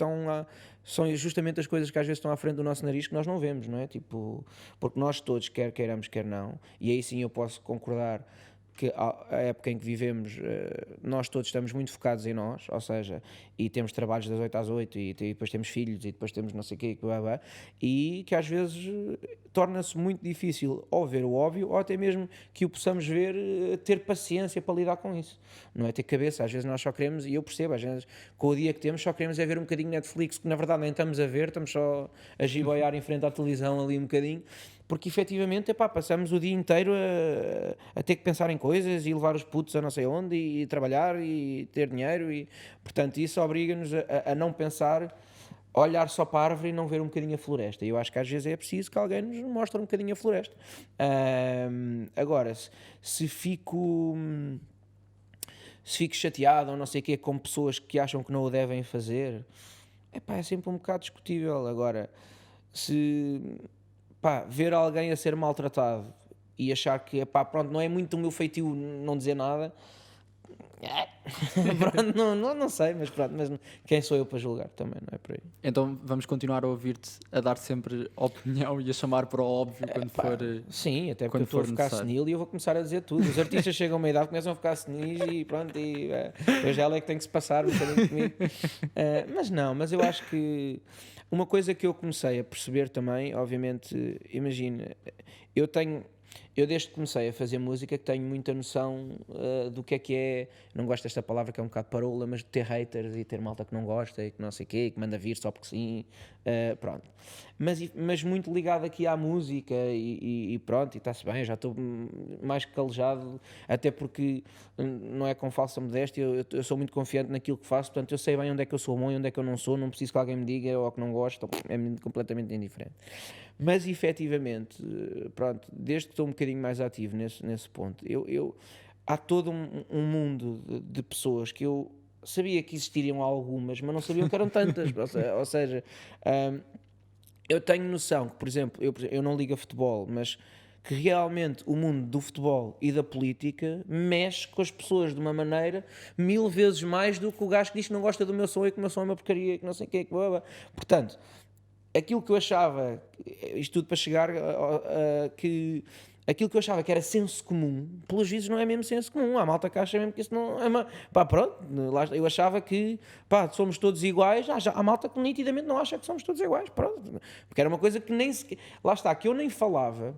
são justamente as coisas que às vezes estão à frente do nosso nariz que nós não vemos, não é? Tipo, porque nós todos, quer queiramos, quer não, e aí sim eu posso concordar que a época em que vivemos, nós todos estamos muito focados em nós, ou seja, e temos trabalhos das 8 às 8 e depois temos filhos e depois temos não sei o quê, e que às vezes torna-se muito difícil ou ver o óbvio ou até mesmo que o possamos ver, ter paciência para lidar com isso. Não é ter cabeça, às vezes nós só queremos, e eu percebo, às vezes com o dia que temos só queremos é ver um bocadinho Netflix, que na verdade nem estamos a ver, estamos só a giboiar em frente à televisão ali um bocadinho, porque efetivamente passamos o dia inteiro a ter que pensar em coisas e levar os putos a não sei onde e trabalhar e ter dinheiro e portanto isso obriga-nos a não pensar, a olhar só para a árvore e não ver um bocadinho a floresta. E eu acho que às vezes é preciso que alguém nos mostre um bocadinho a floresta. Agora, se fico chateado ou não sei o quê com pessoas que acham que não o devem fazer, é sempre um bocado discutível. Agora, se ver alguém a ser maltratado e achar que pronto, não é muito o meu feitio não dizer nada, pronto, não sei, mas pronto, mas quem sou eu para julgar também, não é por aí. Então vamos continuar a ouvir-te, a dar sempre opinião e a chamar para o óbvio quando for. Sim, até porque eu estou a ficar senil e eu vou começar a dizer tudo. Os artistas chegam a uma idade, começam a ficar senis e pronto, hoje ela é que tem que se passar um bocadinho comigo. Mas eu acho que uma coisa que eu comecei a perceber também, obviamente, imagina, eu desde que comecei a fazer música que tenho muita noção do que é, não gosto desta palavra que é um bocado parola, mas de ter haters e ter malta que não gosta e que não sei o quê, que manda vir só porque sim, pronto. Mas muito ligado aqui à música e pronto, e está-se bem, eu já estou mais que calejado, até porque não é com falsa modéstia, eu sou muito confiante naquilo que faço, portanto eu sei bem onde é que eu sou bom e onde é que eu não sou, não preciso que alguém me diga ou que não gosto, é completamente indiferente. Mas efetivamente, pronto, desde que estou um bocadinho mais ativo nesse ponto, há todo um mundo de pessoas que eu sabia que existiriam algumas, mas não sabia que eram tantas. Ou seja, eu tenho noção que, por exemplo, eu não ligo a futebol, mas que realmente o mundo do futebol e da política mexe com as pessoas de uma maneira 1000 vezes mais do que o gajo que diz que não gosta do meu som e que o meu som é uma porcaria, que não sei o que, portanto, aquilo que eu achava, isto tudo para chegar que aquilo que eu achava que era senso comum, pelos vistos não é mesmo senso comum. Há malta que acha mesmo que isso não é pá, pronto, eu achava que pá, somos todos iguais. Há malta que nitidamente não acha que somos todos iguais, pronto, porque era uma coisa que nem sequer, lá está, que eu nem falava.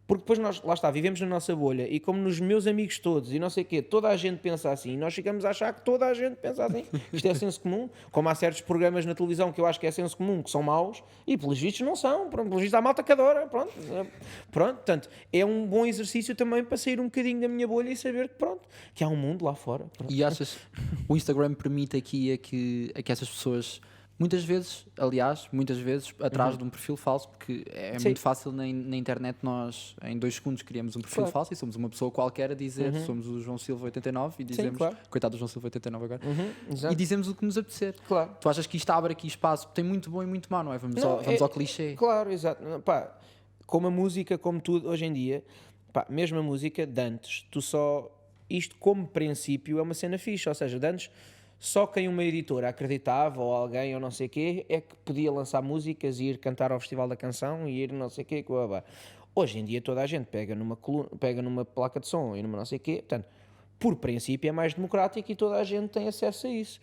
Porque depois nós, lá está, vivemos na nossa bolha e como nos meus amigos todos e não sei o quê, toda a gente pensa assim, e nós ficamos a achar que toda a gente pensa assim. Isto é senso comum, como há certos programas na televisão que eu acho que é senso comum, que são maus, e pelos vistos não são. Pronto, pelos vistos há malta que adora, pronto. Portanto, é um bom exercício também para sair um bocadinho da minha bolha e saber que, pronto, que há um mundo lá fora. Pronto. E achas o Instagram permite aqui a que essas pessoas, muitas vezes, atrás de um perfil falso, porque é Sim. muito fácil na internet nós, em 2 segundos, criamos um perfil Claro. falso e somos uma pessoa qualquer a dizer somos o João Silva 89 e dizemos, claro. coitado do João Silva 89 agora, Exato. e dizemos o que nos apetecer. Claro. Tu achas que isto abre aqui espaço? Tem muito bom e muito mau, não é? Vamos, Não, vamos ao clichê. Claro, exato. Pá, como a música, como tudo, hoje em dia, pá, mesmo a música, de antes, isto como princípio é uma cena fixe, ou seja, de antes, só quem uma editora acreditava, ou alguém, ou não sei o quê, é que podia lançar músicas e ir cantar ao Festival da Canção e ir não sei o quê, Hoje em dia toda a gente pega numa placa de som e numa não sei o quê, portanto, por princípio é mais democrático e toda a gente tem acesso a isso.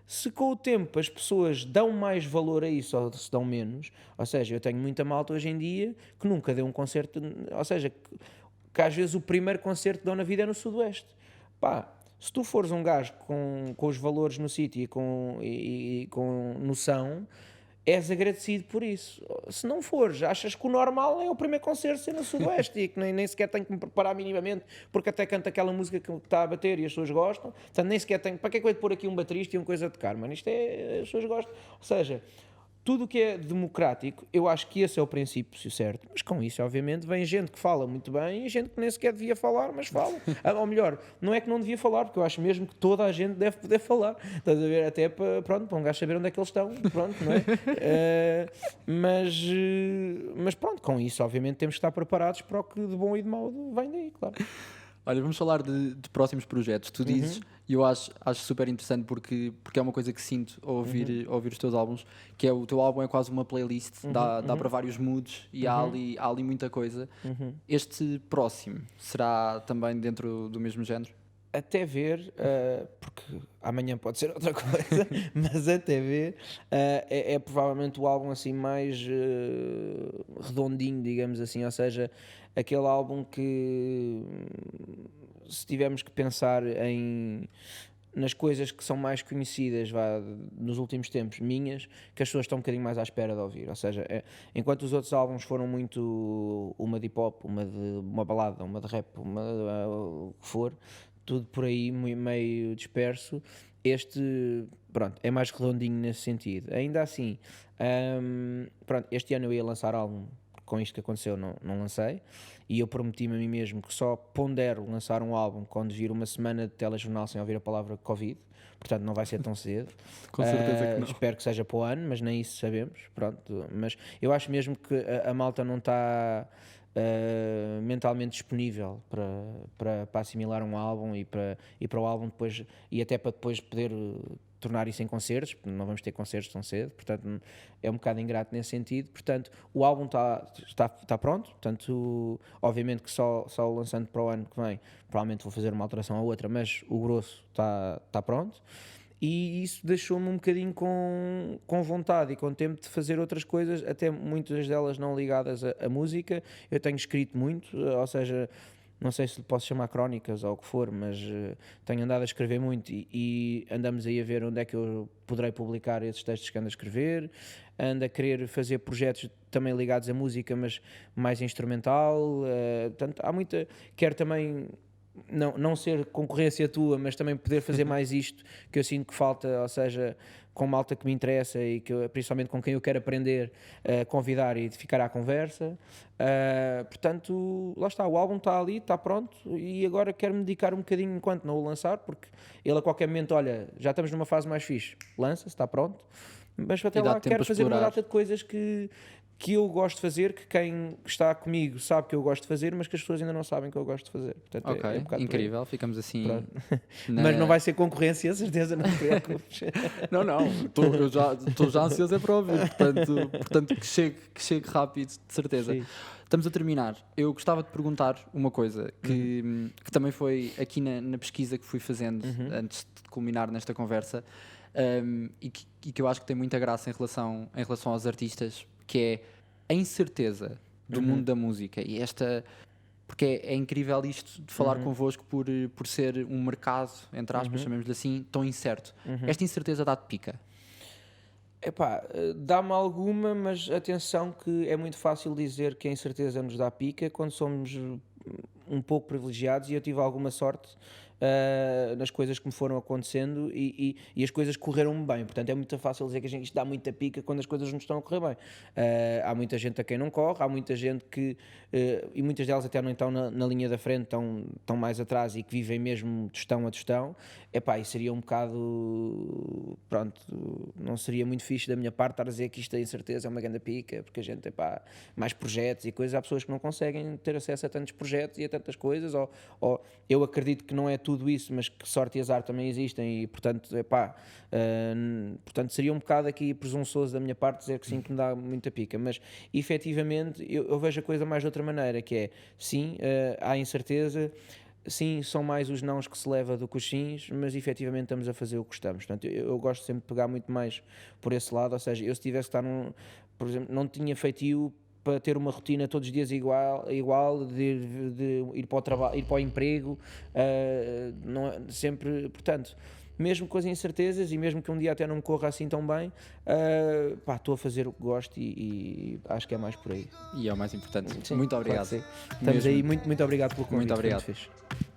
Se com o tempo as pessoas dão mais valor a isso ou se dão menos, ou seja, eu tenho muita malta hoje em dia que nunca deu um concerto, ou seja, que às vezes o primeiro concerto que dão na vida é no Sudoeste. Pá, se tu fores um gajo com os valores no sítio e com noção, és agradecido por isso. Se não fores, achas que o normal é o primeiro concerto ser no Sudoeste e que nem sequer tenho que me preparar minimamente porque até canto aquela música que está a bater e as pessoas gostam, portanto nem sequer tenho, para que é que eu hei de pôr aqui um baterista e uma coisa de tocar, mano? Isto é, as pessoas gostam, ou seja, tudo o que é democrático, eu acho que esse é o princípio certo, mas com isso obviamente vem gente que fala muito bem e gente que nem sequer devia falar, mas fala. Ou melhor, não é que não devia falar, porque eu acho mesmo que toda a gente deve poder falar, estás a ver, até para um gajo saber onde é que eles estão, pronto, não é? Mas pronto, com isso obviamente temos que estar preparados para o que de bom e de mau vem daí, claro. Olha, vamos falar de próximos projetos. Tu dizes, e eu acho super interessante porque é uma coisa que sinto ao ouvir os teus álbuns, que é o teu álbum é quase uma playlist, dá para vários moods e há ali muita coisa. Este próximo será também dentro do mesmo género? Até ver, porque amanhã pode ser outra coisa, mas até ver, é provavelmente o álbum assim mais redondinho, digamos assim, ou seja, aquele álbum que se tivermos que pensar nas coisas que são mais conhecidas nos últimos tempos, minhas, que as pessoas estão um bocadinho mais à espera de ouvir, ou seja, enquanto os outros álbuns foram muito uma de hip hop, uma balada, uma de rap, o que for, tudo por aí meio disperso, este, pronto, é mais redondinho nesse sentido. Ainda assim, pronto, este ano eu ia lançar álbum, com isto que aconteceu não lancei, e eu prometi-me a mim mesmo que só pondero lançar um álbum quando vir uma semana de telejornal sem ouvir a palavra Covid, portanto não vai ser tão cedo. Com certeza que não. Espero que seja para o ano, mas nem isso sabemos, pronto, mas eu acho mesmo que a malta não está mentalmente disponível para assimilar um álbum e para o álbum depois, e até para depois poder tornar isso em concertos, porque não vamos ter concertos tão cedo, portanto é um bocado ingrato nesse sentido. Portanto, o álbum está pronto, portanto, obviamente que só o lançando para o ano que vem, provavelmente vou fazer uma alteração ou outra, mas o grosso está pronto. E isso deixou-me um bocadinho com vontade e com tempo de fazer outras coisas, até muitas delas não ligadas à música. Eu tenho escrito muito, ou seja, não sei se lhe posso chamar crónicas ou o que for, mas tenho andado a escrever muito e andamos aí a ver onde é que eu poderei publicar esses textos que ando a escrever. Ando a querer fazer projetos também ligados à música, mas mais instrumental. Portanto, há muita... Quero também... Não ser concorrência tua, mas também poder fazer mais isto que eu sinto que falta, ou seja, com malta que me interessa e que principalmente com quem eu quero aprender, convidar e ficar à conversa. Portanto, lá está, o álbum está ali, está pronto e agora quero-me dedicar um bocadinho enquanto não o lançar, porque ele a qualquer momento, olha, já estamos numa fase mais fixe, lança-se, está pronto, mas até lá quero fazer uma data de coisas que que eu gosto de fazer, que quem está comigo sabe que eu gosto de fazer, mas que as pessoas ainda não sabem que eu gosto de fazer. Portanto, Ok, um bocado por aí. incrível, ficamos assim. Pronto. na- Mas não vai ser concorrência, certeza, não te preocupes. Não, eu já estou já ansioso é para ouvir, portanto que chegue rápido, de certeza. Sim. Estamos a terminar. Eu gostava de perguntar uma coisa que também foi aqui na pesquisa que fui fazendo antes de culminar nesta conversa, e que eu acho que tem muita graça em relação aos artistas, que é a incerteza do mundo da música. E porque é incrível isto de falar convosco por ser um mercado, entre aspas, chamemos-lhe assim, tão incerto. Esta incerteza dá-te pica. Epá, dá-me alguma, mas atenção que é muito fácil dizer que a incerteza nos dá pica quando somos um pouco privilegiados, e eu tive alguma sorte nas coisas que me foram acontecendo, e as coisas correram-me bem. Portanto, é muito fácil dizer que isto dá muita pica quando as coisas não estão a correr bem. Há muita gente a quem não corre, há muita gente que, e muitas delas até não estão na linha da frente, estão mais atrás e que vivem mesmo tostão a tostão. Epá, e seria um bocado, pronto, não seria muito fixe da minha parte estar a dizer que isto da incerteza é uma grande pica, porque a gente, epá, mais projetos e coisas, há pessoas que não conseguem ter acesso a tantos projetos e a tantas coisas, ou eu acredito que não é tudo isso, mas que sorte e azar também existem, e portanto, epá, portanto seria um bocado aqui presunçoso da minha parte dizer que sim, que me dá muita pica, mas efetivamente eu vejo a coisa mais de outra maneira, que é, sim, há incerteza. Sim, são mais os nãos que se leva do que os sims, mas efetivamente estamos a fazer o que estamos. Portanto, eu gosto sempre de pegar muito mais por esse lado, ou seja, eu se tivesse que estar por exemplo, não tinha feitio para ter uma rotina todos os dias igual de ir para o trabalho, ir para o emprego, não é, sempre, portanto, mesmo com as incertezas e mesmo que um dia até não me corra assim tão bem, pá, estou a fazer o que gosto, e acho que é mais por aí. E é o mais importante. Sim, Muito claro que obrigado. sim. Estamos Mesmo. aí, muito obrigado pelo convite. Muito obrigado. Foi muito fixe.